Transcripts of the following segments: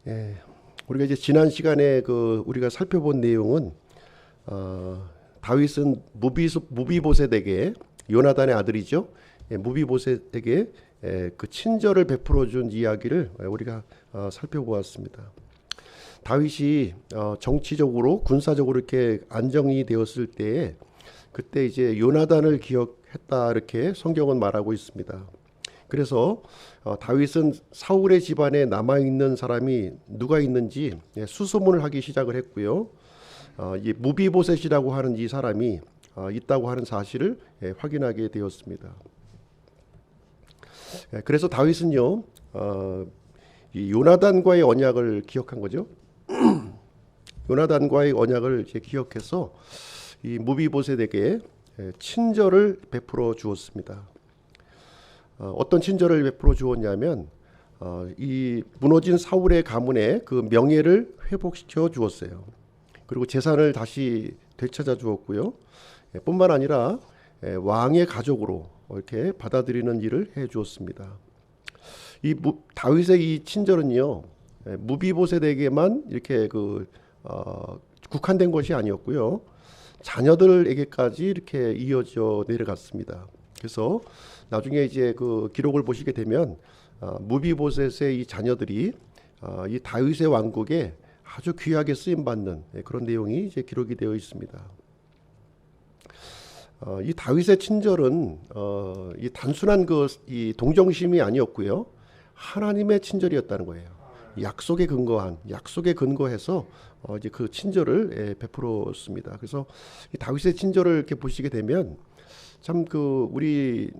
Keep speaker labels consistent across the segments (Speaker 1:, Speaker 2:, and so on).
Speaker 1: 예, 우리가 이제 지난 시간에 우리가 살펴본 내용은 다윗은 무비보셋에게 요나단의 아들이죠. 무비보셋에게 그 친절을 베풀어 준 이야기를 우리가 살펴보았습니다. 다윗이 정치적으로 군사적으로 이렇게 안정이 되었을 때에 그때 이제 요나단을 기억했다 이렇게 성경은 말하고 있습니다. 그래서 다윗은 사울의 집안에 남아 있는 사람이 누가 있는지 수소문을 하기 시작을 했고요. 이 무비보셋이라고 하는 이 사람이 있다고 하는 사실을 확인하게 되었습니다. 그래서 다윗은요, 이 요나단과의 언약을 기억한 거죠. 요나단과의 언약을 이제 기억해서 이 무비보셋에게 친절을 베풀어 주었습니다. 어떤 친절을 베풀어 주었냐면 이 무너진 사울의 가문의 그 명예를 회복시켜 주었어요. 그리고 재산을 다시 되찾아 주었고요. 뿐만 아니라 왕의 가족으로 이렇게 받아들이는 일을 해 주었습니다. 다윗의 이 친절은요, 무비보셋에게만 이렇게 국한된 것이 아니었고요. 자녀들에게까지 이렇게 이어져 내려갔습니다. 그래서 나중에 이제 그 기록을 보시게 되면 무비보셋의 이 자녀들이 이 다윗의 왕국에 아주 귀하게 쓰임 받는 그런 내용이 이제 기록이 되어 있습니다. 이 다윗의 친절은 이 단순한 이 동정심이 아니었고요. 하나님의 친절이었다는 거예요. 약속에 근거해서 이제 그 친절을 베풀었습니다. 그래서 이 다윗의 친절을 이렇게 보시게 되면 참 우리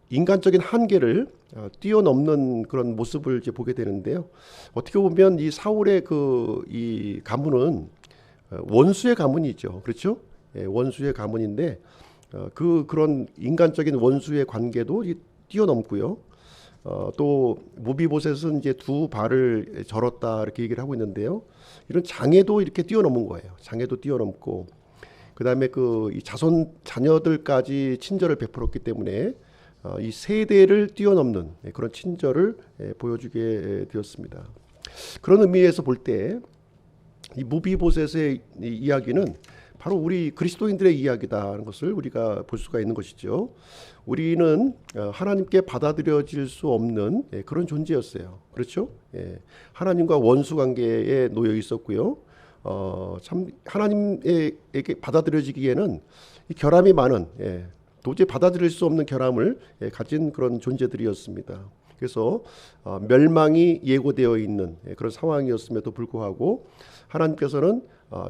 Speaker 1: 인간적인 한계를 뛰어넘는 그런 모습을 이제 보게 되는데요. 어떻게 보면 이 사울의 이 가문은 원수의 가문이죠. 그렇죠? 원수의 가문인데 그런 인간적인 원수의 관계도 뛰어넘고요. 또 무비보셋은 이제 두 발을 절었다 이렇게 얘기를 하고 있는데요. 이런 장애도 이렇게 뛰어넘은 거예요. 장애도 뛰어넘고 그다음에 이 자녀들까지 친절을 베풀었기 때문에 이 세대를 뛰어넘는 그런 친절을 보여주게 되었습니다. 그런 의미에서 볼 때 이 무비보셋의 이야기는 바로 우리 그리스도인들의 이야기다라는 것을 우리가 볼 수가 있는 것이죠. 우리는 하나님께 받아들여질 수 없는 그런 존재였어요. 그렇죠? 하나님과 원수 관계에 놓여 있었고요. 참 하나님에게 받아들여지기에는 이 결함이 많은 도저히 받아들일 수 없는 결함을 가진 그런 존재들이었습니다. 그래서 멸망이 예고되어 있는 그런 상황이었음에도 불구하고 하나님께서는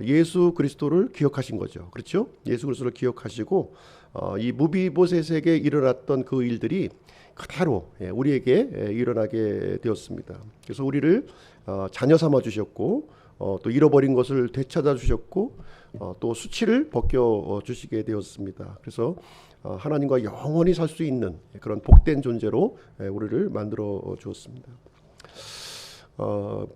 Speaker 1: 예수 그리스도를 기억하신 거죠. 그렇죠? 예수 그리스도를 기억하시고 이 무비보셋에게 일어났던 그 일들이 그대로 우리에게 일어나게 되었습니다. 그래서 우리를 자녀 삼아 주셨고 또 잃어버린 것을 되찾아 주셨고 또 수치를 벗겨 주시게 되었습니다. 그래서 하나님과 영원히 살 수 있는 그런 복된 존재로 우리를 만들어 주었습니다.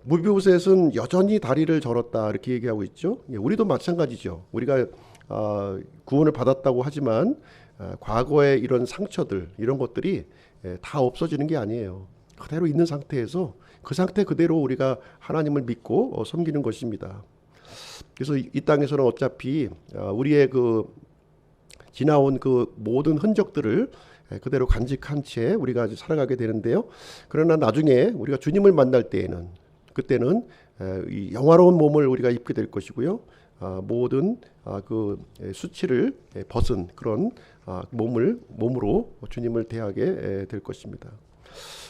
Speaker 1: 무비보셋은 여전히 다리를 절었다 이렇게 얘기하고 있죠. 우리도 마찬가지죠. 우리가 구원을 받았다고 하지만 과거의 이런 상처들 이런 것들이 다 없어지는 게 아니에요. 그대로 있는 상태에서 그 상태 그대로 우리가 하나님을 믿고 섬기는 것입니다. 그래서 이 땅에서는 어차피 우리의 지나온 모든 흔적들을 그대로 간직한 채 우리가 살아가게 되는데요. 그러나 나중에 우리가 주님을 만날 때에는 그때는 이 영화로운 몸을 우리가 입게 될 것이고요. 모든 수치를 벗은 그런 몸으로 주님을 대하게 될 것입니다.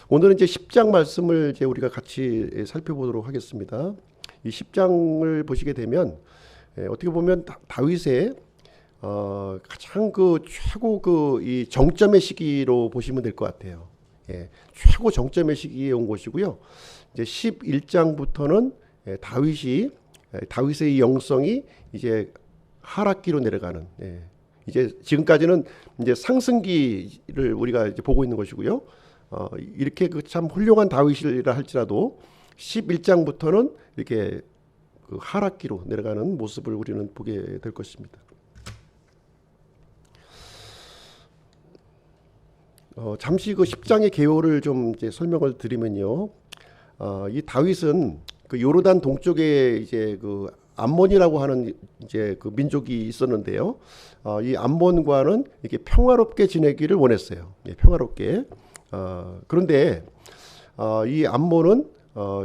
Speaker 1: 오늘은 이제 10장 말씀을 이제 우리가 같이 살펴보도록 하겠습니다. 이 10장을 보시게 되면 어떻게 보면 다윗의 가장 최고 이 정점의 시기로 보시면 될 것 같아요. 최고 정점의 시기에 온 것이고요. 이제 11장부터는 다윗의 이 영성이 이제 하락기로 내려가는. 이제 지금까지는 이제 상승기를 우리가 이제 보고 있는 것이고요. 이렇게 참 훌륭한 다윗이라 할지라도 11장부터는 이렇게 하락기로 내려가는 모습을 우리는 보게 될 것입니다. 잠시 10장의 개요를 좀 이제 설명을 드리면요. 이 다윗은 그 요르단 동쪽에 이제 그 암몬이라고 하는 이제 그 민족이 있었는데요. 이 암몬과는 이렇게 평화롭게 지내기를 원했어요. 예, 평화롭게. 그런데 이 암몬은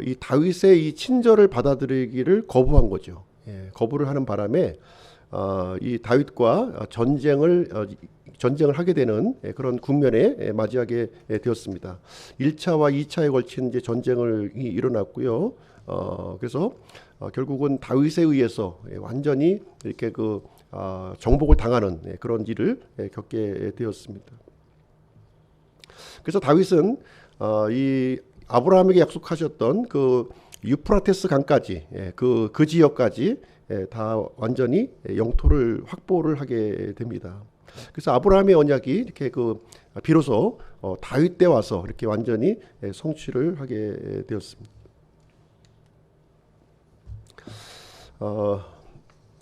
Speaker 1: 이 다윗의 이 친절을 받아들이기를 거부한 거죠. 예, 거부를 하는 바람에 이 다윗과 전쟁을 하게 되는 그런 국면에 맞이하게 되었습니다. 1차와 2차에 걸친 이제 전쟁을 일어났고요. 그래서 결국은 다윗에 의해서 완전히 이렇게 그 정복을 당하는 그런 일을 겪게 되었습니다. 그래서 다윗은 이 아브라함에게 약속하셨던 그 유프라테스 강까지 그 지역까지 다 완전히 영토를 확보를 하게 됩니다. 그래서 아브라함의 언약이 이렇게 그 비로소 다윗 때 와서 이렇게 완전히 성취를 하게 되었습니다.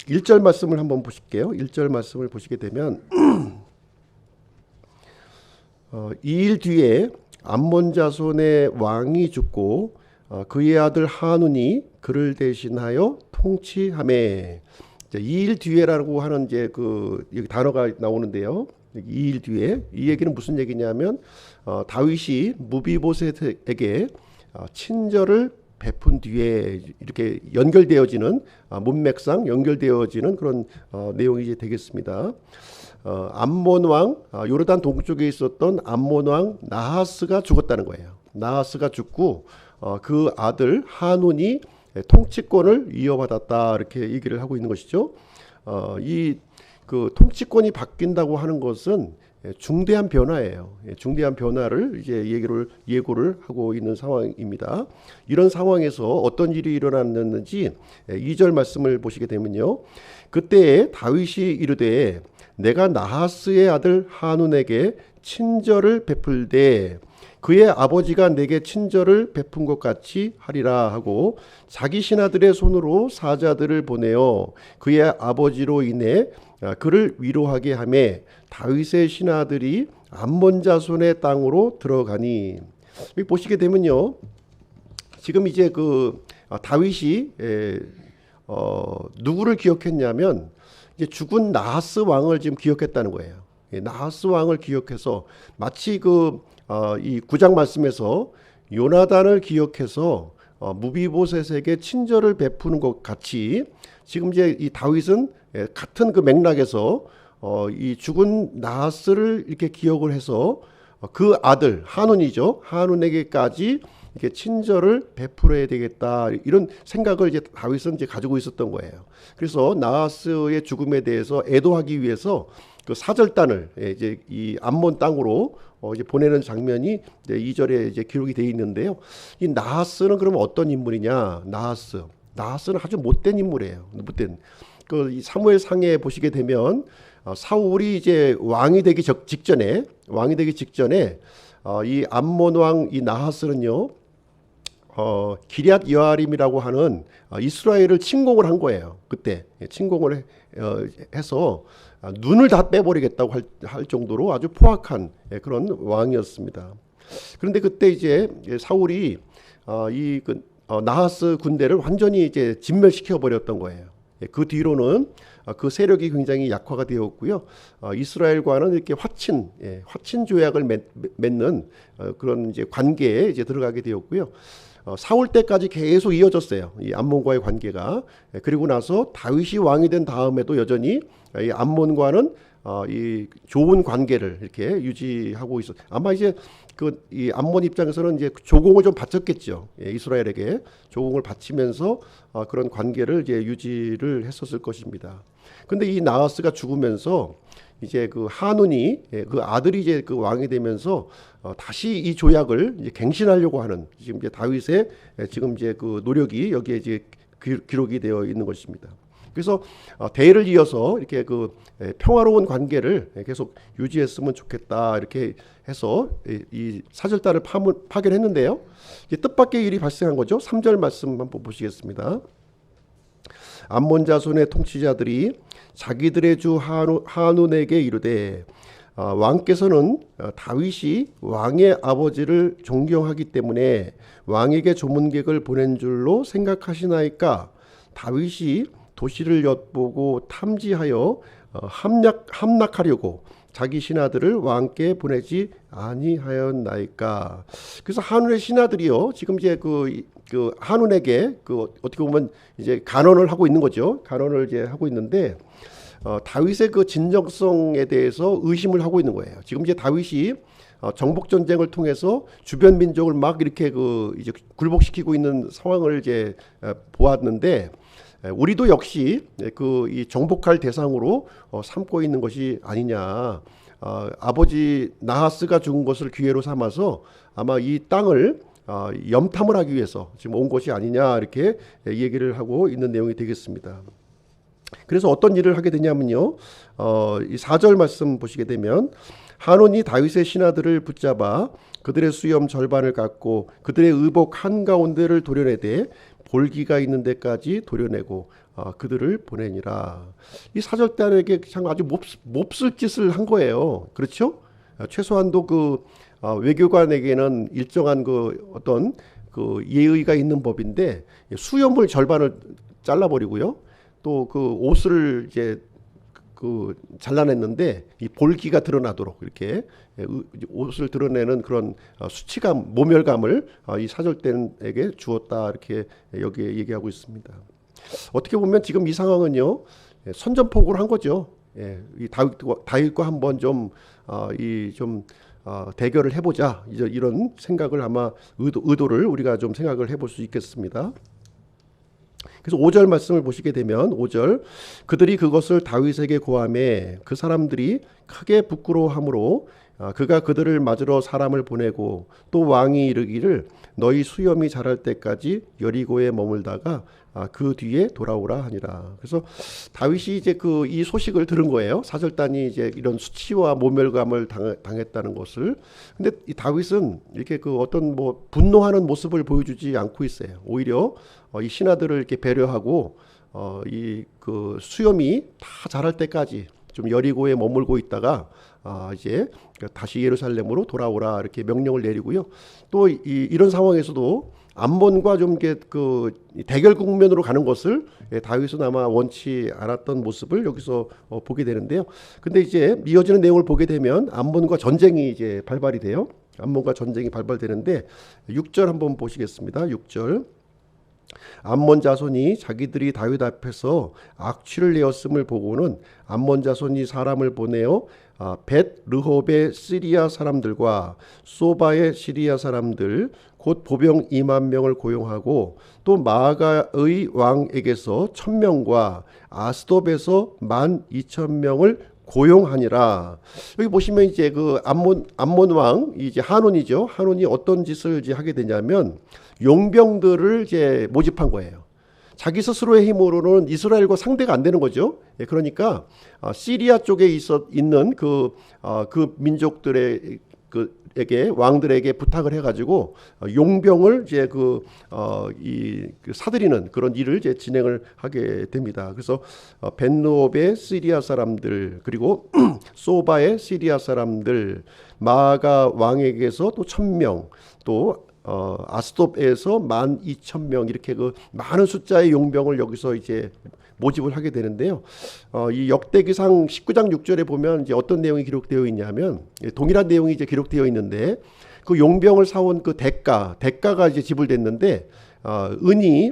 Speaker 1: 1절 말씀을 한번 보실게요. 1절 말씀을 보시게 되면 이 일 뒤에 암몬 자손의 왕이 죽고 그의 아들 하눈이 그를 대신하여 통치하매. 이 일 뒤에라고 하는 이제 그 여기 단어가 나오는데요. 이 일 뒤에 이 얘기는 무슨 얘기냐면 다윗이 무비보셋에게 친절을 베푼 뒤에 이렇게 연결되어지는 문맥상 연결되어지는 그런 내용이 이제 되겠습니다. 암몬 왕 요르단 동쪽에 있었던 암몬 왕 나하스가 죽었다는 거예요. 나하스가 죽고 그 아들 하눈이 통치권을 이어받았다 이렇게 얘기를 하고 있는 것이죠. 이 그 통치권이 바뀐다고 하는 것은 중대한 변화예요. 중대한 변화를 이제 예고를 하고 있는 상황입니다. 이런 상황에서 어떤 일이 일어났는지 2절 말씀을 보시게 되면요. 그때에 다윗이 이르되 내가 나하스의 아들 하눈에게 친절을 베풀되 그의 아버지가 내게 친절을 베푼 것 같이 하리라 하고 자기 신하들의 손으로 사자들을 보내어 그의 아버지로 인해 그를 위로하게 하매 다윗의 신하들이 암몬 자손의 땅으로 들어가니. 여기 보시게 되면요. 지금 이제 그 다윗이 누구를 기억했냐면 이제 죽은 나하스 왕을 지금 기억했다는 거예요. 나하스 왕을 기억해서 마치 이 9장 말씀에서 요나단을 기억해서 무비보셋에게 친절을 베푸는 것 같이 지금 이제 이 다윗은 같은 그 맥락에서 이 죽은 나하스를 이렇게 기억을 해서 그 아들 하눈이죠. 하눈에게까지 이렇게 친절을 베풀어야 되겠다 이런 생각을 이제 다윗은 이제 가지고 있었던 거예요. 그래서 나하스의 죽음에 대해서 애도하기 위해서 그 사절단을 이제 이 암몬 땅으로 이제 보내는 장면이 이제 2절에 이제 기록이 되어 있는데요. 이 나하스는 그러면 어떤 인물이냐? 나하스는 아주 못된 인물이에요. 못된. 이 사무엘 상에 보시게 되면 사울이 이제 왕이 되기 직전에 이 암몬 왕 이 나하스는요. 기럇 여아림이라고 하는 이스라엘을 침공을 한 거예요. 그때 침공을 해서 눈을 다 빼버리겠다고 할 정도로 아주 포악한 그런 왕이었습니다. 그런데 그때 이제 사울이 나하스 군대를 완전히 이제 진멸시켜 버렸던 거예요. 그 뒤로는 그 세력이 굉장히 약화가 되었고요. 이스라엘과는 이렇게 화친 조약을 맺는 그런 이제 관계에 이제 들어가게 되었고요. 사울 때까지 계속 이어졌어요. 이 암몬과의 관계가. 그리고 나서 다윗이 왕이 된 다음에도 여전히 이 암몬과는 이 좋은 관계를 이렇게 유지하고 있어. 아마 이제 이 암몬 입장에서는 이제 조공을 좀 바쳤겠죠. 이스라엘에게 조공을 바치면서 그런 관계를 이제 유지를 했었을 것입니다. 근데 이 나하스가 죽으면서 이제 그 하눈이 그 아들이 이제 그 왕이 되면서 다시 이 조약을 이제 갱신하려고 하는 지금 이제 다윗의 지금 이제 그 노력이 여기에 이제 기록이 되어 있는 것입니다. 그래서 대를 이어서 이렇게 그 평화로운 관계를 계속 유지했으면 좋겠다 이렇게 해서 이 사절단을 파견했는데요. 이제 뜻밖의 일이 발생한 거죠. 3절 말씀 한번 보시겠습니다. 암몬 자손의 통치자들이 자기들의 주 하눈에게 이르되 왕께서는 다윗이 왕의 아버지를 존경하기 때문에 왕에게 조문객을 보낸 줄로 생각하시나이까? 다윗이 도시를 엿보고 탐지하여 함락하려고 자기 신하들을 왕께 보내지 아니하였나이까? 그래서 한운의 신하들이요, 지금 이제 그 한운에게 어떻게 보면 이제 간언을 하고 있는 거죠. 간언을 이제 하고 있는데 다윗의 그 진정성에 대해서 의심을 하고 있는 거예요. 지금 이제 다윗이 정복 전쟁을 통해서 주변 민족을 막 이렇게 이제 굴복시키고 있는 상황을 이제 보았는데, 우리도 역시 이 정복할 대상으로 삼고 있는 것이 아니냐. 아버지 나하스가 죽은 것을 기회로 삼아서 아마 이 땅을 염탐을 하기 위해서 지금 온 것이 아니냐, 이렇게 얘기를 하고 있는 내용이 되겠습니다. 그래서 어떤 일을 하게 되냐면요, 이 4절 말씀 보시게 되면, 한온이 다윗의 신하들을 붙잡아 그들의 수염 절반을 깎고 그들의 의복 한가운데를 도려내되 볼기가 있는 데까지 도려내고 그들을 보내니라. 이 사절단에게 참 아주 몹쓸 짓을 한 거예요. 그렇죠? 최소한도 외교관에게는 일정한 어떤 예의가 있는 법인데, 수염을 절반을 잘라버리고요, 또 옷을 이제 잘라냈는데 이 볼기가 드러나도록 이렇게 옷을 드러내는 그런 수치감, 모멸감을 이 사절단에게 주었다, 이렇게 여기에 얘기하고 있습니다. 어떻게 보면 지금 이 상황은요, 선전포고를 한 거죠. 이 다윗과 한번 좀 대결을 해보자, 이런 생각을 아마 의도를 우리가 좀 생각을 해볼 수 있겠습니다. 그래서 5절 말씀을 보시게 되면, 5절, 그들이 그것을 다윗에게 고하매 그 사람들이 크게 부끄러워하므로 그가 그들을 맞으러 사람을 보내고, 또 왕이 이르기를 너희 수염이 자랄 때까지 여리고에 머물다가 그 뒤에 돌아오라 하니라. 그래서 다윗이 이제 이 소식을 들은 거예요. 사절단이 이제 이런 수치와 모멸감을 당했다는 것을. 근데 이 다윗은 이렇게 어떤 분노하는 모습을 보여주지 않고 있어요. 오히려 이 신하들을 이렇게 배려하고 이 수염이 다 자랄 때까지 좀 여리고에 머물고 있다가 이제 다시 예루살렘으로 돌아오라, 이렇게 명령을 내리고요. 또 이런 상황에서도 암몬과 좀 대결 국면으로 가는 것을 다윗은 아마 원치 않았던 모습을 여기서 보게 되는데요. 근데 이제 이어지는 내용을 보게 되면 암몬과 전쟁이 이제 발발이 돼요. 암몬과 전쟁이 발발되는데 6절 한번 보시겠습니다. 6절. 암몬 자손이 자기들이 다윗 앞에서 악취를 내었음을 보고는 암몬 자손이 사람을 보내어 벳 르홉의 시리아 사람들과 소바의 시리아 사람들 곧 보병 2만 명을 고용하고, 또 마아가의 왕에게서 1000명과 아스돗에서 12,000명을 고용하니라. 여기 보시면 이제 암몬 왕, 이제 한온이죠. 한온이 어떤 짓을 이제 하게 되냐면 용병들을 이제 모집한 거예요. 자기 스스로의 힘으로는 이스라엘과 상대가 안 되는 거죠. 그러니까 시리아 쪽에 있는 그 민족들의 에게 왕들에게 부탁을 해가지고 용병을 이제 사들이는 그런 일을 이제 진행을 하게 됩니다. 그래서 벤노업의 시리아 사람들, 그리고 소바의 시리아 사람들, 마아가 왕에게서 또 1000명, 또 아스돗에서 12,000명, 이렇게 많은 숫자의 용병을 여기서 이제 모집을 하게 되는데요. 이 역대기상 19장 6절에 보면 이제 어떤 내용이 기록되어 있냐면, 동일한 내용이 이제 기록되어 있는데, 그 용병을 사온 대가가 이제 지불됐는데, 은이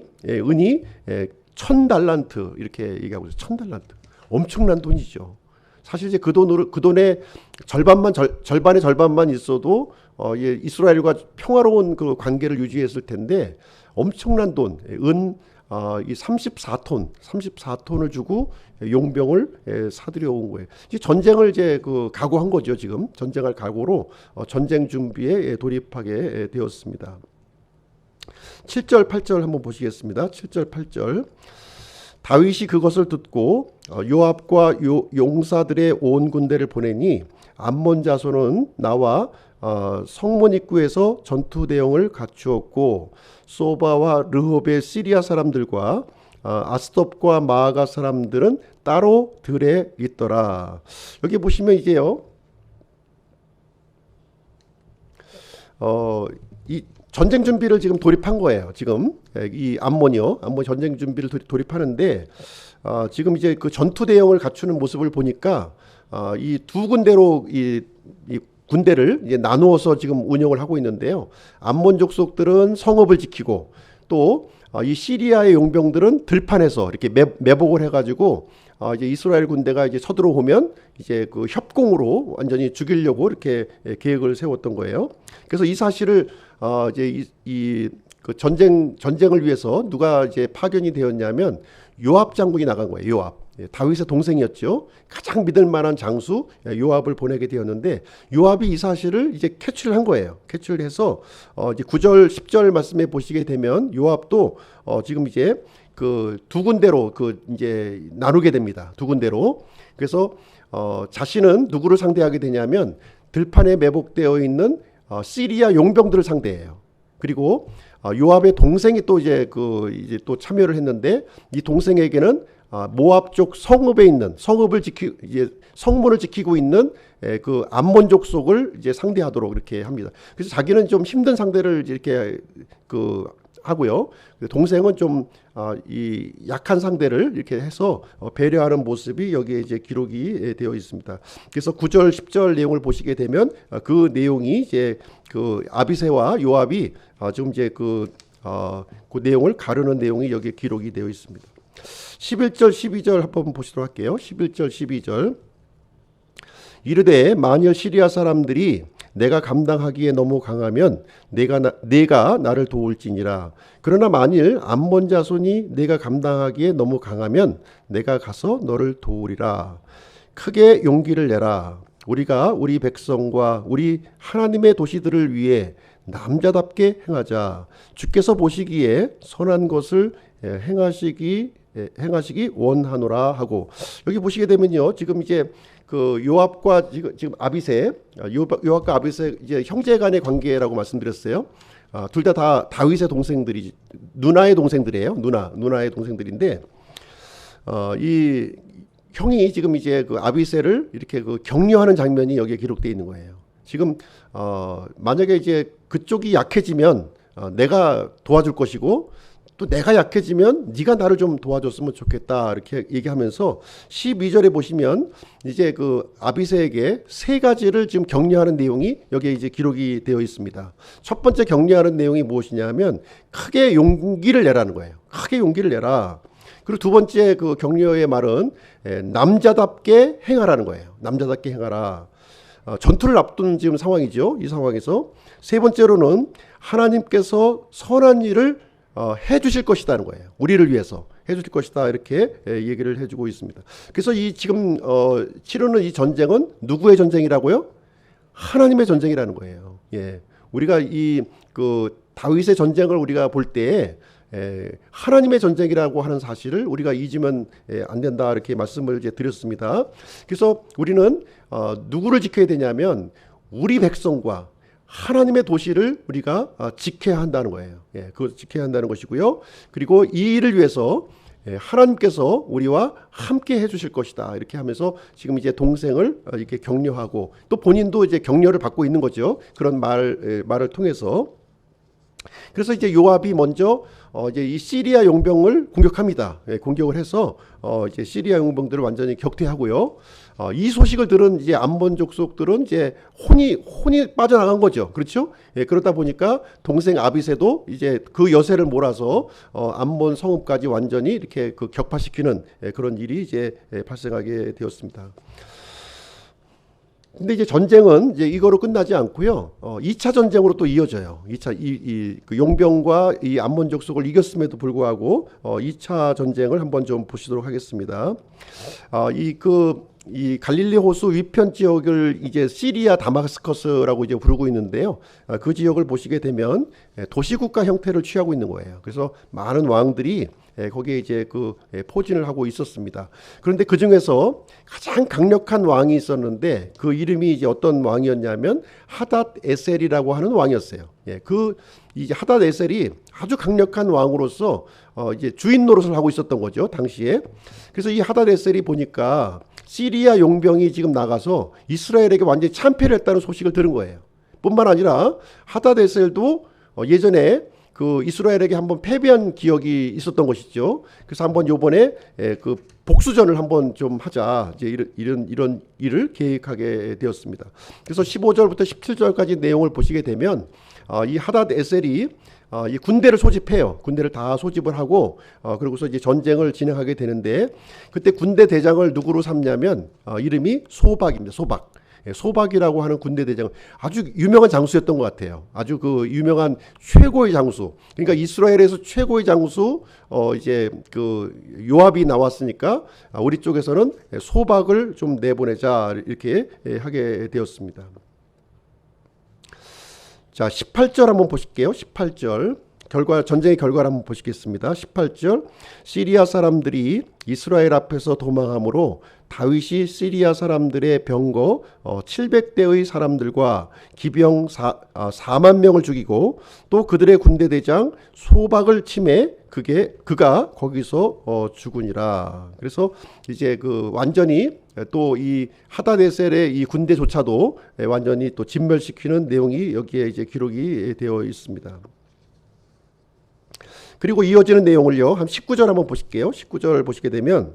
Speaker 1: 1000달란트, 이렇게 얘기하고 있어요. 1000달란트. 엄청난 돈이죠. 사실 이제 그 돈의 절반의 절반만 있어도 이스라엘과 평화로운 그 관계를 유지했을 텐데, 엄청난 돈, 이 34톤을 주고 용병을 사들여 온 거예요. 이제 전쟁을 이제 각오한 거죠. 지금 전쟁할 각오로 전쟁 준비에 돌입하게 되었습니다. 7절 8절 한번 보시겠습니다. 7절 8절. 다윗이 그것을 듣고 요압과 용사들의 온 군대를 보내니 암몬 자손은 나와 성문 입구에서 전투 대용을 갖추었고, 소바와 르홉의 시리아 사람들과 아스돗과 마아가 사람들은 따로 들에 있더라. 여기 보시면 이제요, 이 전쟁 준비를 지금 돌입한 거예요. 지금 이 암몬이요, 암몬 전쟁 준비를 돌입하는데 지금 이제 그 전투 대형을 갖추는 모습을 보니까 이 두 군데로 이 군대를 이제 나누어서 지금 운영을 하고 있는데요. 암몬 족속들은 성읍을 지키고 또 이 시리아의 용병들은 들판에서 이렇게 매복을 해가지고 이제 이스라엘 군대가 이제 서들어오면 이제 그 협공으로 완전히 죽이려고 이렇게 계획을 세웠던 거예요. 그래서 이 사실을 이제 그 전쟁을 위해서 누가 이제 파견이 되었냐면 요압 장군이 나간 거예요. 요압. 다윗의 동생이었죠. 가장 믿을 만한 장수 요압을 보내게 되었는데 요압이 이 사실을 이제 캐치를 한 거예요. 캐치를 해서 이제 9절 10절 말씀에 보시게 되면 요압도 지금 이제 그 두 군데로 그 이제 나누게 됩니다. 두 군데로. 그래서 자신은 누구를 상대하게 되냐면 들판에 매복되어 있는 시리아 용병들을 상대해요. 그리고 요압의 동생이 또 이제 또 참여를 했는데 이 동생에게는 모압 쪽 성읍에 있는 이제 성문을 지키고 있는 그 암몬 족속을 이제 상대하도록 이렇게 합니다. 그래서 자기는 좀 힘든 상대를 이렇게 하고요. 동생은 좀 이 약한 상대를 이렇게 해서 배려하는 모습이 여기에 이제 기록이 되어 있습니다. 그래서 9절 10절 내용을 보시게 되면 그 내용이 이제 그 아비새와 요압이 지금 이제 그 내용을 가르는 내용이 여기에 기록이 되어 있습니다. 11절 12절 한번 보시도록 할게요. 11절 12절 이르되 만일 시리아 사람들이 내가 감당하기에 너무 강하면 내가 나를 도울지니라. 그러나 만일 암몬 자손이 내가 감당하기에 너무 강하면 내가 가서 너를 도우리라. 크게 용기를 내라. 우리가 우리 백성과 우리 하나님의 도시들을 위해 남자답게 행하자. 주께서 보시기에 선한 것을 행하시기 원하노라 하고, 여기 보시게 되면요, 지금 이제 그 요압과 지금 아비새, 요압과 아비새 이제 형제간의 관계라고 말씀드렸어요. 둘 다 다윗의 동생들이 누나의 동생들이에요. 누나의 동생들인데 이 형이 지금 이제 그 아비새를 이렇게 그 격려하는 장면이 여기에 기록되어 있는 거예요. 지금 만약에 이제 그쪽이 약해지면 내가 도와줄 것이고 또 내가 약해지면 네가 나를 좀 도와줬으면 좋겠다 이렇게 얘기하면서 12절에 보시면 이제 그 아비새에게 세 가지를 지금 격려하는 내용이 여기에 이제 기록이 되어 있습니다. 첫 번째 격려하는 내용이 무엇이냐면 크게 용기를 내라는 거예요. 크게 용기를 내라. 그리고 두 번째 그 격려의 말은 남자답게 행하라는 거예요. 남자답게 행하라. 전투를 앞둔 지금 상황이죠. 이 상황에서 세 번째로는 하나님께서 선한 일을 해 주실 것이다는 거예요. 우리를 위해서 해 주실 것이다 이렇게 얘기를 해주고 있습니다. 그래서 이 지금 치르는 이 전쟁은 누구의 전쟁이라고요? 하나님의 전쟁이라는 거예요. 예, 우리가 이 그 다윗의 전쟁을 우리가 볼 때 하나님의 전쟁이라고 하는 사실을 우리가 잊으면 안 된다 이렇게 말씀을 이제 드렸습니다. 그래서 우리는 누구를 지켜야 되냐면 우리 백성과 하나님의 도시를 우리가 지켜야 한다는 거예요. 예, 그걸 지켜야 한다는 것이고요. 그리고 이 일을 위해서 하나님께서 우리와 함께 해주실 것이다 이렇게 하면서 지금 이제 동생을 이렇게 격려하고 또 본인도 이제 격려를 받고 있는 거죠. 그런 말을 통해서. 그래서 이제 요압이 먼저 이제 이 시리아 용병을 공격합니다. 예, 공격을 해서 이제 시리아 용병들을 완전히 격퇴하고요. 이 소식을 들은 이제 암몬 족속들은 이제 혼이 빠져나간 거죠. 그렇죠? 예, 그러다 보니까 동생 아비새도 이제 그 여세를 몰아서 암몬 성읍까지 완전히 이렇게 그 격파시키는 그런 일이 이제 발생하게 되었습니다. 근데 이제 전쟁은 이제 이거로 끝나지 않고요. 2차 전쟁으로 또 이어져요. 2차 그 용병과 이 암몬 족속을 이겼음에도 불구하고 2차 전쟁을 한번 좀 보시도록 하겠습니다. 이 갈릴리 호수 위편 지역을 이제 시리아 다마스커스라고 이제 부르고 있는데요. 그 지역을 보시게 되면 도시국가 형태를 취하고 있는 거예요. 그래서 많은 왕들이 거기에 이제 그 포진을 하고 있었습니다. 그런데 그 중에서 가장 강력한 왕이 있었는데 그 이름이 이제 어떤 왕이었냐면 하닷 에셀이라고 하는 왕이었어요. 예, 이제 하닷 에셀이 아주 강력한 왕으로서 이제 주인 노릇을 하고 있었던 거죠, 당시에. 그래서 이 하닷 에셀이 보니까 시리아 용병이 지금 나가서 이스라엘에게 완전히 참패를 했다는 소식을 들은 거예요. 뿐만 아니라 하다데셀도 예전에 그 이스라엘에게 한번 패배한 기억이 있었던 것이죠. 그래서 한번 요번에 그 복수전을 한번 좀 하자, 이제 이런 일을 계획하게 되었습니다. 그래서 15절부터 17절까지 내용을 보시게 되면 이 하닷에셀이 이 군대를 소집해요. 군대를 다 소집을 하고 그러고서 이제 전쟁을 진행하게 되는데, 그때 군대 대장을 누구로 삼냐면 이름이 소박입니다. 소박. 소박이라고 하는 군대 대장, 아주 유명한 장수였던 것 같아요. 아주 그 유명한 최고의 장수. 그러니까 이스라엘에서 최고의 장수 이제 그 요압이 나왔으니까 우리 쪽에서는 소박을 좀 내보내자, 이렇게 하게 되었습니다. 자, 18절 한번 보실게요. 18절. 전쟁의 결과를 한번 보시겠습니다. 18절. 시리아 사람들이 이스라엘 앞에서 도망함으로 다윗이 시리아 사람들의 병거 700대의 사람들과 기병 4만 명을 죽이고, 또 그들의 군대 대장 소박을 치매 그가 거기서 죽으니라. 그래서 이제 그 완전히 또 이 하다데셀의 이 군대조차도 완전히 또 진멸시키는 내용이 여기에 이제 기록이 되어 있습니다. 그리고 이어지는 내용을요, 한 19절 한번 보실게요. 19절 보시게 되면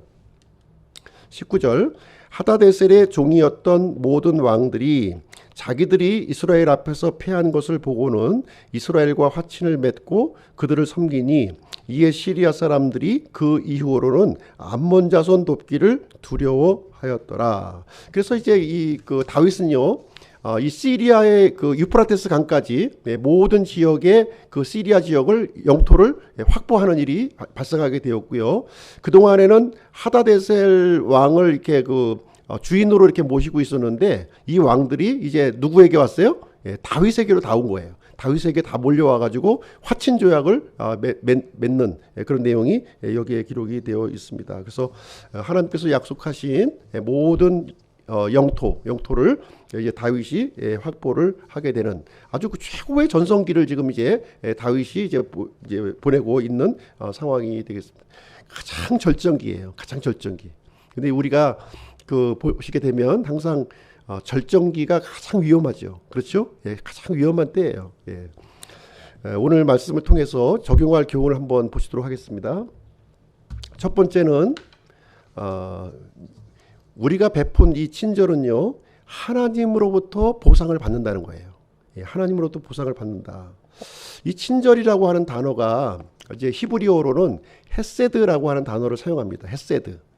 Speaker 1: 19절. 하다데셀의 종이었던 모든 왕들이 자기들이 이스라엘 앞에서 패한 것을 보고는 이스라엘과 화친을 맺고 그들을 섬기니, 이에 시리아 사람들이 그 이후로는 암몬 자손 돕기를 두려워하였더라. 그래서 이제 이 그 다윗은요, 이 시리아의 그 유프라테스 강까지 모든 지역의 그 시리아 지역을 영토를 확보하는 일이 발생하게 되었고요. 그 동안에는 하다데셀 왕을 이렇게 그 주인으로 이렇게 모시고 있었는데, 이 왕들이 이제 누구에게 왔어요? 다윗에게로 다 온 거예요. 다윗에게 다 몰려와가지고 화친 조약을 맺는 그런 내용이 여기에 기록이 되어 있습니다. 그래서 하나님께서 약속하신 모든 영토를 이제 다윗이 확보를 하게 되는 아주 그 최고의 전성기를 지금 이제 다윗이 이제 보내고 있는 상황이 되겠습니다. 가장 절정기예요. 가장 절정기. 근데 우리가 그 보시게 되면 항상 절정기가 가장 위험하죠. 그렇죠? 가장 위험한 때예요. 오늘 말씀을 통해서 적용할 교훈을 한번 보시도록 하겠습니다. 첫 번째는 우리가 베푼 이 친절은요, 하나님으로부터 보상을 받는다는 거예요. 하나님으로부터 보상을 받는다. 이 친절이라고 하는 단어가 이제 히브리어로는 헤세드라고 하는 단어를 사용합니다.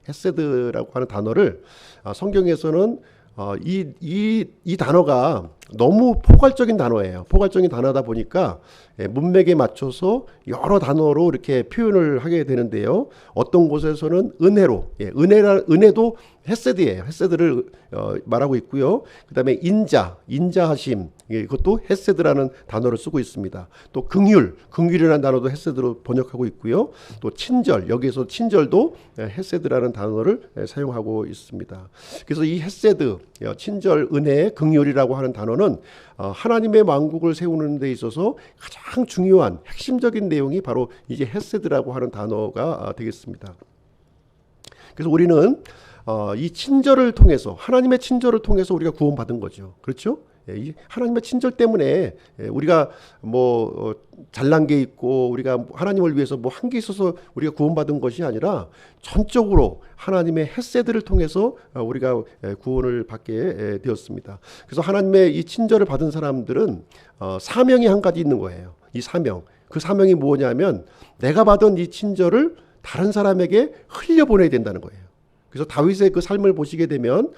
Speaker 1: 헤세드라고 하는 단어를 성경에서는 이 단어가 너무 포괄적인 단어예요. 포괄적인 단어다 보니까 문맥에 맞춰서 여러 단어로 이렇게 표현을 하게 되는데요. 어떤 곳에서는 은혜로, 은혜도 헤세드예요. 헤세드를 말하고 있고요. 그 다음에 인자하심, 이것도 헤세드라는 단어를 쓰고 있습니다. 또 긍휼이라는 단어도 헤세드로 번역하고 있고요. 또 친절, 여기에서 친절도 헤세드라는 단어를 사용하고 있습니다. 그래서 이 헤세드, 친절, 은혜, 긍휼이라고 하는 단어는 하나님의 왕국을 세우는 데 있어서 가장 중요한 핵심적인 내용이 바로 이제 헤세드라고 하는 단어가 되겠습니다. 그래서 우리는 이 친절을 통해서, 하나님의 친절을 통해서 우리가 구원받은 거죠. 그렇죠? 이 하나님의 친절 때문에 우리가 뭐 잘난 게 있고 우리가 하나님을 위해서 뭐 한 게 있어서 우리가 구원받은 것이 아니라 전적으로 하나님의 헤세드를 통해서 우리가 구원을 받게 되었습니다. 그래서 하나님의 이 친절을 받은 사람들은 사명이 한 가지 있는 거예요. 이 사명, 그 사명이 뭐냐면 내가 받은 이 친절을 다른 사람에게 흘려보내야 된다는 거예요. 그래서 다윗의 그 삶을 보시게 되면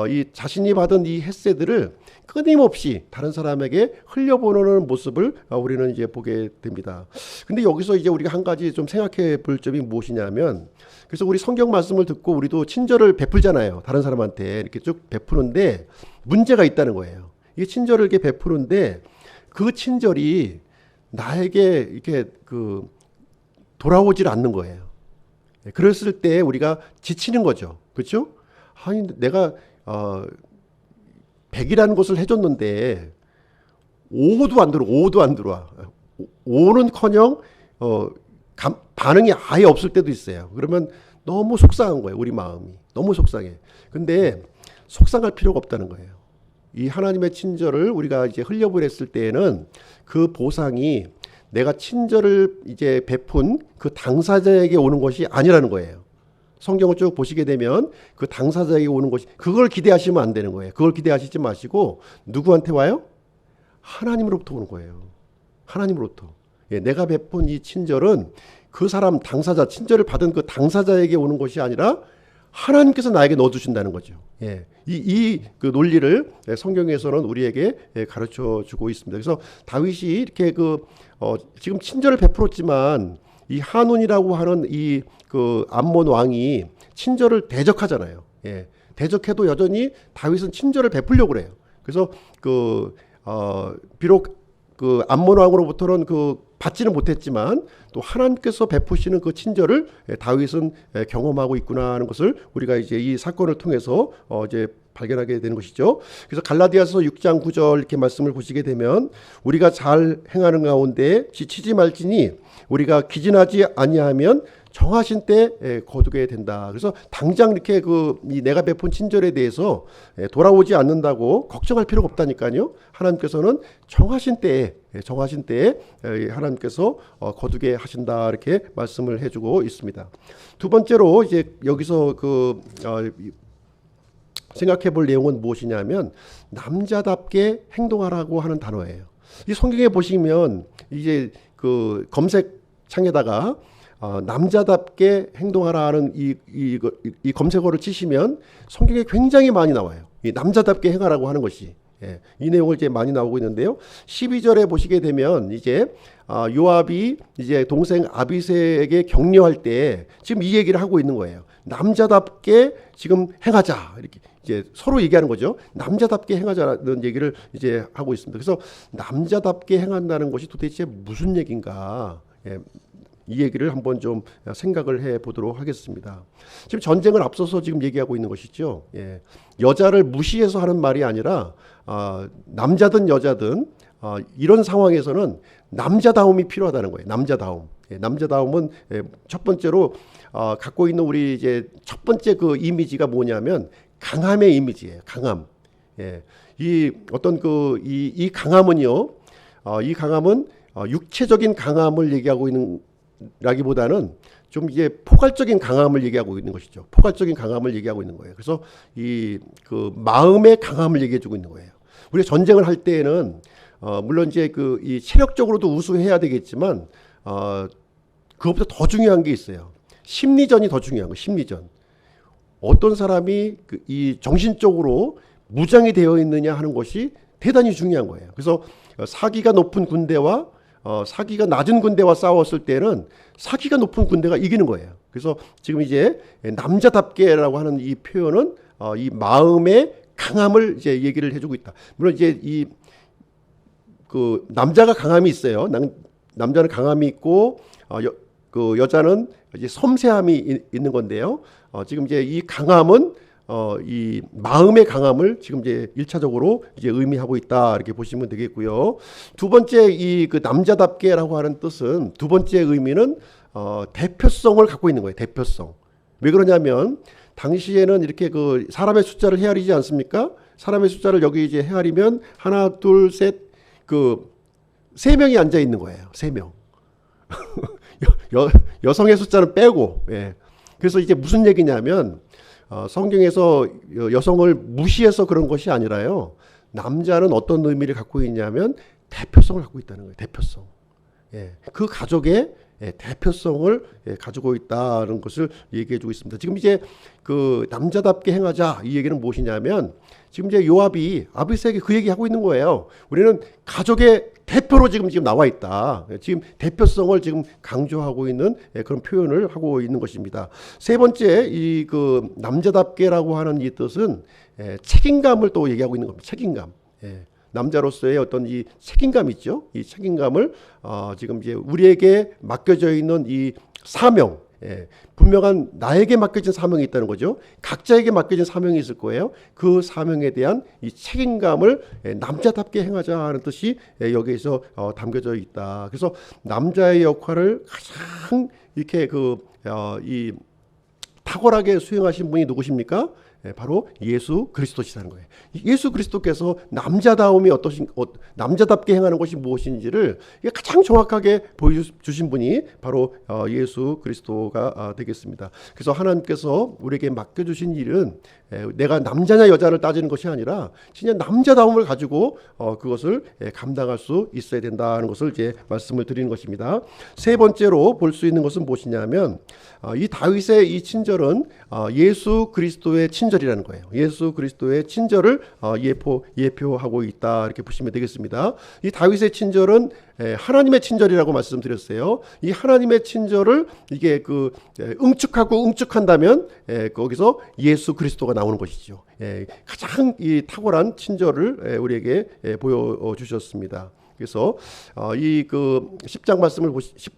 Speaker 1: 이 자신이 받은 이 헤세드를 끊임없이 다른 사람에게 흘려보내는 모습을 우리는 이제 보게 됩니다. 근데 여기서 이제 우리가 한 가지 좀 생각해 볼 점이 무엇이냐면, 그래서 우리 성경 말씀을 듣고 우리도 친절을 베풀잖아요. 다른 사람한테 이렇게 쭉 베푸는데 문제가 있다는 거예요. 이 친절을 이렇게 베푸는데 그 친절이 나에게 이렇게 그 돌아오질 않는 거예요. 그랬을 때 우리가 지치는 거죠. 그렇죠? 아니 내가 100이라는 것을 해줬는데 5도 안 들어와. 5는커녕 반응이 아예 없을 때도 있어요. 그러면 너무 속상한 거예요. 우리 마음이 너무 속상해. 근데 속상할 필요가 없다는 거예요. 이 하나님의 친절을 우리가 이제 흘려보냈을 때에는 그 보상이 내가 친절을 이제 베푼 그 당사자에게 오는 것이 아니라는 거예요. 성경을 쭉 보시게 되면 그 당사자에게 오는 것이, 그걸 기대하시면 안 되는 거예요. 그걸 기대하시지 마시고 누구한테 와요? 하나님으로부터 오는 거예요. 하나님으로부터. 예, 내가 베푼 이 친절은 그 사람 당사자, 친절을 받은 그 당사자에게 오는 것이 아니라 하나님께서 나에게 넣어주신다는 거죠. 예, 그 논리를 성경에서는 우리에게 가르쳐 주고 있습니다. 그래서 다윗이 이렇게 지금 친절을 베풀었지만 이 한운이라고 하는 이 그 암몬 왕이 친절을 대적하잖아요. 예, 대적해도 여전히 다윗은 친절을 베풀려고 그래요. 그래서 비록 그 암몬 왕으로부터는 받지는 못했지만 또 하나님께서 베푸시는 그 친절을 다윗은 경험하고 있구나 하는 것을 우리가 이제 이 사건을 통해서 이제 발견하게 되는 것이죠. 그래서 갈라디아서 6장 9절 이렇게 말씀을 보시게 되면 우리가 잘 행하는 가운데 지치지 말지니 우리가 기진하지 아니하면 정하신 때 거두게 된다. 그래서 당장 이렇게 이 내가 베푼 친절에 대해서 돌아오지 않는다고 걱정할 필요가 없다니까요. 하나님께서는 정하신 때에 하나님께서 거두게 하신다, 이렇게 말씀을 해주고 있습니다. 두 번째로 이제 여기서 생각해 볼 내용은 무엇이냐면 남자답게 행동하라고 하는 단어예요. 이 성경에 보시면 이제 그 검색창에다가 남자답게 행동하라는 이 검색어를 치시면 성경에 굉장히 많이 나와요. 이 남자답게 행하라고 하는 것이. 예, 이 내용을 이제 많이 나오고 있는데요. 12절에 보시게 되면 이제 요압이 이제 동생 아비새에게 격려할 때 지금 이 얘기를 하고 있는 거예요. 남자답게 지금 행하자, 이렇게 이제 서로 얘기하는 거죠. 남자답게 행하자는 얘기를 이제 하고 있습니다. 그래서 남자답게 행한다는 것이 도대체 무슨 얘기인가? 예, 이 얘기를 한번 좀 생각을 해 보도록 하겠습니다. 지금 전쟁을 앞서서 지금 얘기하고 있는 것이죠. 예, 여자를 무시해서 하는 말이 아니라 남자든 여자든 이런 상황에서는 남자다움이 필요하다는 거예요. 남자다움. 예, 남자다움은 첫 번째로 갖고 있는 우리 이제 첫 번째 그 이미지가 뭐냐면 강함의 이미지예요. 강함. 예, 이 어떤 이 강함은요. 이 강함은 육체적인 강함을 얘기하고 있는 라기보다는 좀 이제 포괄적인 강함을 얘기하고 있는 것이죠. 포괄적인 강함을 얘기하고 있는 거예요. 그래서 그 마음의 강함을 얘기해 주고 있는 거예요. 우리가 전쟁을 할 때에는 물론 이제 이 체력적으로도 우수해야 되겠지만 그것보다 더 중요한 게 있어요. 심리전이 더 중요한 거예요. 심리전. 어떤 사람이 이 정신적으로 무장이 되어 있느냐 하는 것이 대단히 중요한 거예요. 그래서 사기가 높은 군대와 사기가 낮은 군대와 싸웠을 때는 사기가 높은 군대가 이기는 거예요. 그래서 지금 이제 남자답게라고 하는 이 표현은 이 마음의 강함을 이제 얘기를 해주고 있다. 물론 이제 그 남자가 강함이 있어요. 남자는 강함이 있고 그 여자는 이제 섬세함이 있는 건데요. 지금 이제 이 강함은 이 마음의 강함을 지금 이제 1차적으로 이제 의미하고 있다, 이렇게 보시면 되겠고요. 두 번째 그 남자답게라고 하는 뜻은 두 번째 의미는 대표성을 갖고 있는 거예요. 대표성. 왜 그러냐면 당시에는 이렇게 사람의 숫자를 헤아리지 않습니까? 사람의 숫자를 여기 이제 헤아리면 하나, 둘, 셋, 세 명이 앉아 있는 거예요. 세 명. 여성의 숫자는 빼고. 예. 그래서 이제 무슨 얘기냐면 성경에서 여성을 무시해서 그런 것이 아니라요. 남자는 어떤 의미를 갖고 있냐면 대표성을 갖고 있다는 거예요. 대표성. 예, 그 가족의 대표성을 가지고 있다는 것을 얘기해 주고 있습니다. 지금 이제 그 남자답게 행하자, 이 얘기는 무엇이냐면 지금 이제 요압이 아비새에게 그 얘기하고 있는 거예요. 우리는 가족의 대표로 지금 나와 있다. 지금 대표성을 지금 강조하고 있는 그런 표현을 하고 있는 것입니다. 세 번째, 그 남자답게라고 하는 이 뜻은 책임감을 또 얘기하고 있는 겁니다. 책임감. 남자로서의 어떤 이 책임감 있죠. 이 책임감을 지금 이제 우리에게 맡겨져 있는 이 사명, 분명한 나에게 맡겨진 사명이 있다는 거죠. 각자에게 맡겨진 사명이 있을 거예요. 그 사명에 대한 이 책임감을 남자답게 행하자 하는 뜻이 여기에서 담겨져 있다. 그래서 남자의 역할을 가장 이렇게 이 탁월하게 수행하신 분이 누구십니까? 바로 예수 그리스도시라는 거예요. 예수 그리스도께서 남자다움이 남자답게 행하는 것이 무엇인지를 가장 정확하게 보여주신 분이 바로 예수 그리스도가 되겠습니다. 그래서 하나님께서 우리에게 맡겨주신 일은 내가 남자냐 여자를 따지는 것이 아니라 진짜 남자다움을 가지고 그것을 감당할 수 있어야 된다는 것을 이제 말씀을 드리는 것입니다. 세 번째로 볼 수 있는 것은 무엇이냐면 이 다윗의 이 친절은 예수 그리스도의 친절이라는 거예요. 예수 그리스도의 친절을 예표하고 있다, 이렇게 보시면 되겠습니다. 이 다윗의 친절은 하나님의 친절이라고 말씀드렸어요. 이 하나님의 친절을 이게 응축하고 응축한다면 거기서 예수 그리스도가 나오는 것이죠. 가장 이 탁월한 친절을 우리에게 보여주셨습니다. 그래서 이 10장 말씀을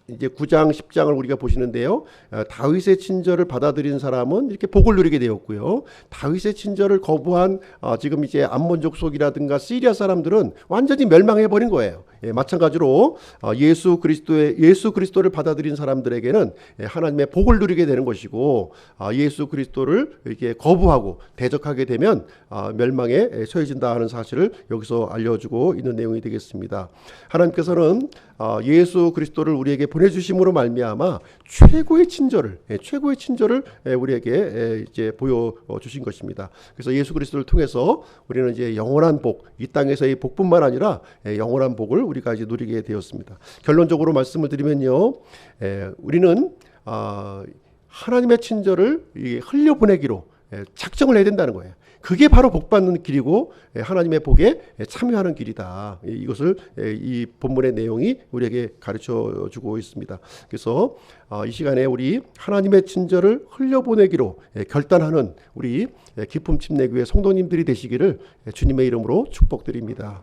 Speaker 1: 이제 9장 10장을 우리가 보시는데요. 다윗의 친절을 받아들인 사람은 이렇게 복을 누리게 되었고요. 다윗의 친절을 거부한 지금 이제 암몬 족속이라든가 시리아 사람들은 완전히 멸망해 버린 거예요. 마찬가지로 예수 그리스도를 받아들인 사람들에게는 하나님의 복을 누리게 되는 것이고, 예수 그리스도를 이렇게 거부하고 대적하게 되면 멸망에 처해진다 하는 사실을 여기서 알려주고 있는 내용이 되겠습니다. 하나님께서는 예수 그리스도를 우리에게 보내주심으로 말미암아 최고의 친절을 우리에게 이제 보여주신 것입니다. 그래서 예수 그리스도를 통해서 우리는 이제 영원한 복, 이 땅에서의 복뿐만 아니라 영원한 복을 우리가 이제 누리게 되었습니다. 결론적으로 말씀을 드리면요, 우리는 하나님의 친절을 흘려보내기로 작정을 해야 된다는 거예요. 그게 바로 복받는 길이고 하나님의 복에 참여하는 길이다. 이것을 이 본문의 내용이 우리에게 가르쳐 주고 있습니다. 그래서 이 시간에 우리 하나님의 친절을 흘려보내기로 결단하는 우리 기쁨 침례교회 성도님들이 되시기를 주님의 이름으로 축복드립니다.